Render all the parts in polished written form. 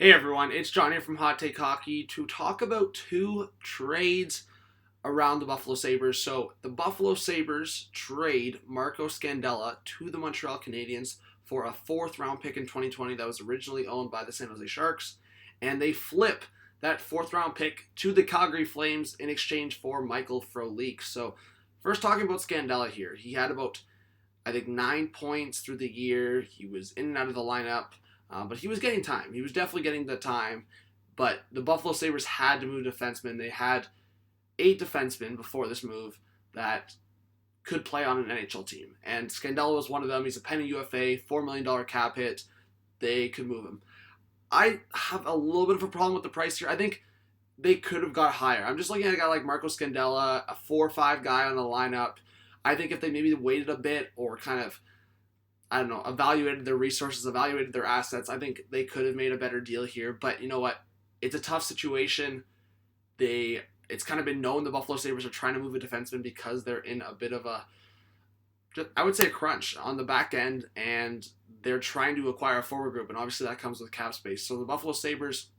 Hey everyone, it's John here from Hot Take Hockey to talk about two trades around the Buffalo Sabres. So the Buffalo Sabres trade Marco Scandella to the Montreal Canadiens for a fourth round pick in 2020 that was originally owned by the San Jose Sharks. And they flip that fourth round pick to the Calgary Flames in exchange for Michael Frolik. So first talking about Scandella here. He had about, I think, 9 points through the year. He was in and out of the lineup. But he was getting time. He was definitely getting the time. But the Buffalo Sabres had to move defensemen. They had 8 defensemen before this move that could play on an NHL team. And Scandella was one of them. He's a penny UFA, $4 million cap hit. They could move him. I have a little bit of a problem with the price here. I think they could have got higher. I'm just looking at a guy like Marco Scandella, a 4-5 guy on the lineup. I think if they maybe waited a bit or kind of evaluated their resources, evaluated their assets, I think they could have made a better deal here. But you know what? It's a tough situation. It's kind of been known the Buffalo Sabres are trying to move a defenseman because they're in a bit of I would say a crunch on the back end, and they're trying to acquire a forward group, and obviously that comes with cap space. So the Buffalo Sabres,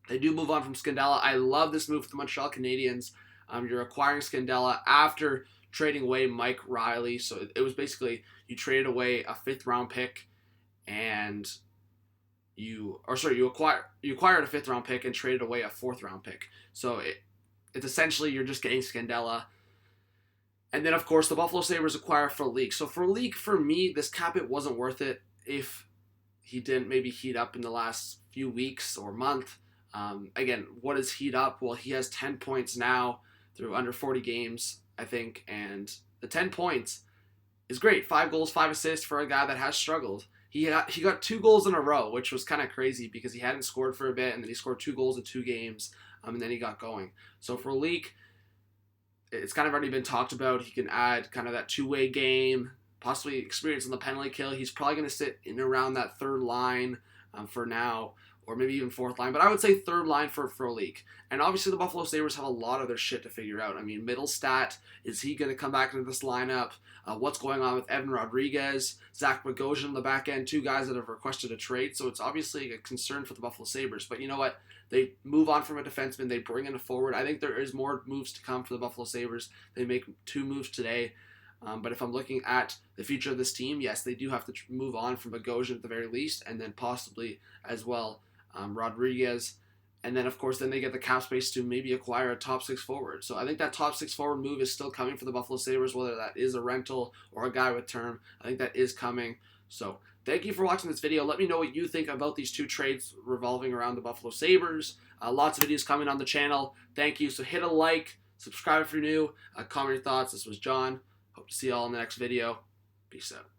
they do move on from Scandella. I love this move for the Montreal Canadiens. You're acquiring Scandella after trading away Mike Riley. So it was basically you traded away a 5th round pick and you acquired a 5th round pick and traded away a 4th round pick. So it's essentially you're just getting Scandella. And then of course the Buffalo Sabres acquire Frolik. So Frolik, for me, this cap hit wasn't worth it if he didn't maybe heat up in the last few weeks or month. Again, what is heat up? Well, he has 10 points now through under 40 games, I think, and the 10 points is great. 5 goals, 5 assists for a guy that has struggled. He got 2 goals in a row, which was kind of crazy because he hadn't scored for a bit, and then he scored 2 goals in 2 games, and then he got going. So for Leak, it's kind of already been talked about. He can add kind of that two-way game, possibly experience on the penalty kill. He's probably going to sit in around that 3rd line for now, or maybe even 4th line, but I would say 3rd line for Frolik. And obviously the Buffalo Sabres have a lot of their shit to figure out. I mean, Middlestat, is he going to come back into this lineup? What's going on with Evan Rodriguez, Zach Bogosian on the back end, 2 guys that have requested a trade, so it's obviously a concern for the Buffalo Sabres. But you know what? They move on from a defenseman, they bring in a forward. I think there is more moves to come for the Buffalo Sabres. They make 2 moves today. But if I'm looking at the future of this team, yes, they do have to move on from Bogosian at the very least, and then possibly as well Rodriguez, and then of course then they get the cap space to maybe acquire a top 6 forward. So I think that top 6 forward move is still coming for the Buffalo Sabres, whether that is a rental or a guy with term. I think that is coming. So thank you for watching this video. Let me know what you think about these 2 trades revolving around the Buffalo Sabres. Lots of videos coming on the channel. Thank you. So hit a like, subscribe if you're new, comment your thoughts. This was John. Hope to see you all in the next video. Peace out.